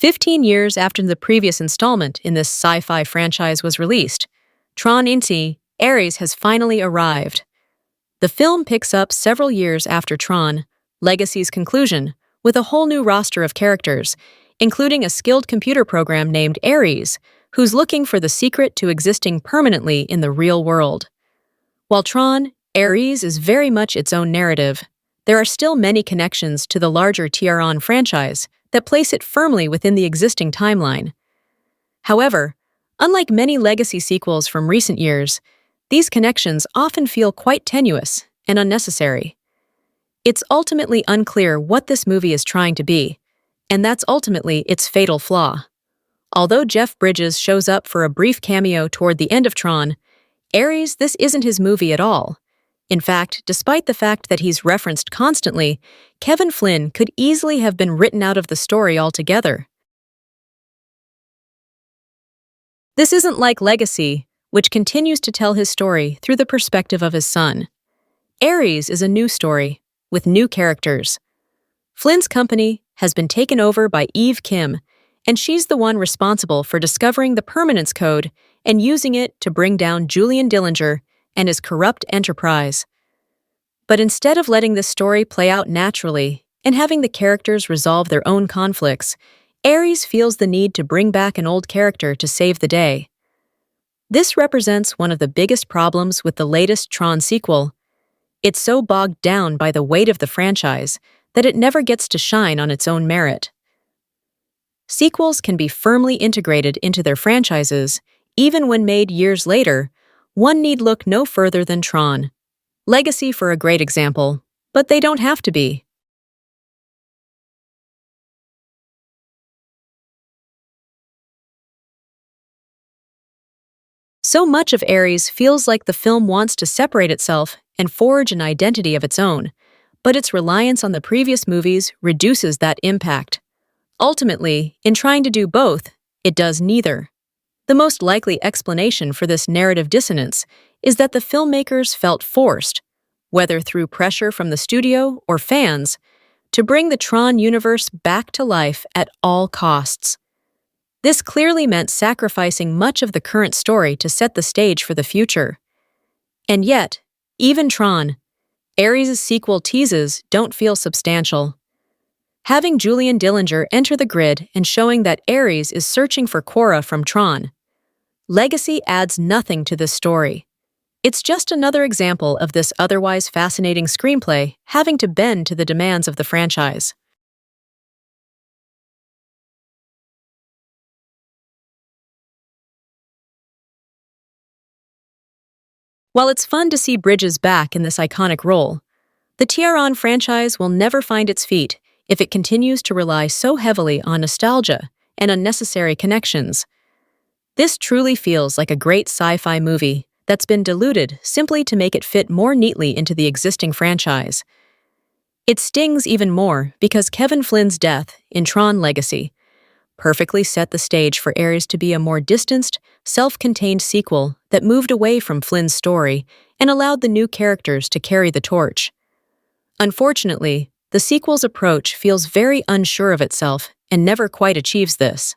15 years after the previous installment in this sci-fi franchise was released, Tron Inti, Ares has finally arrived. The film picks up several years after Tron, Legacy's conclusion, with a whole new roster of characters, including a skilled computer program named Ares, who's looking for the secret to existing permanently in the real world. While Tron, Ares is very much its own narrative, there are still many connections to the larger Tron franchise that place it firmly within the existing timeline. However, unlike many legacy sequels from recent years, these connections often feel quite tenuous and unnecessary. It's ultimately unclear what this movie is trying to be, and that's ultimately its fatal flaw. Although Jeff Bridges shows up for a brief cameo toward the end of Tron, Ares, this isn't his movie at all. In fact, despite the fact that he's referenced constantly, Kevin Flynn could easily have been written out of the story altogether. This isn't like Legacy, which continues to tell his story through the perspective of his son. Ares is a new story, with new characters. Flynn's company has been taken over by Eve Kim, and she's the one responsible for discovering the permanence code and using it to bring down Julian Dillinger and his corrupt enterprise. But instead of letting this story play out naturally and having the characters resolve their own conflicts, Ares feels the need to bring back an old character to save the day. This represents one of the biggest problems with the latest Tron sequel. It's so bogged down by the weight of the franchise that it never gets to shine on its own merit. Sequels can be firmly integrated into their franchises, even when made years later. One need look no further than Tron. Legacy for a great example, but they don't have to be. So much of Ares feels like the film wants to separate itself and forge an identity of its own, but its reliance on the previous movies reduces that impact. Ultimately, in trying to do both, it does neither. The most likely explanation for this narrative dissonance is that the filmmakers felt forced, whether through pressure from the studio or fans, to bring the Tron universe back to life at all costs. This clearly meant sacrificing much of the current story to set the stage for the future. And yet, even Tron, Ares' sequel teases don't feel substantial. Having Julian Dillinger enter the grid and showing that Ares is searching for Cora from Tron, Legacy adds nothing to this story. It's just another example of this otherwise fascinating screenplay having to bend to the demands of the franchise. While it's fun to see Bridges back in this iconic role, the Tron franchise will never find its feet if it continues to rely so heavily on nostalgia and unnecessary connections. This truly feels like a great sci-fi movie that's been diluted simply to make it fit more neatly into the existing franchise. It stings even more because Kevin Flynn's death in Tron Legacy perfectly set the stage for Ares to be a more distanced, self-contained sequel that moved away from Flynn's story and allowed the new characters to carry the torch. Unfortunately, the sequel's approach feels very unsure of itself and never quite achieves this.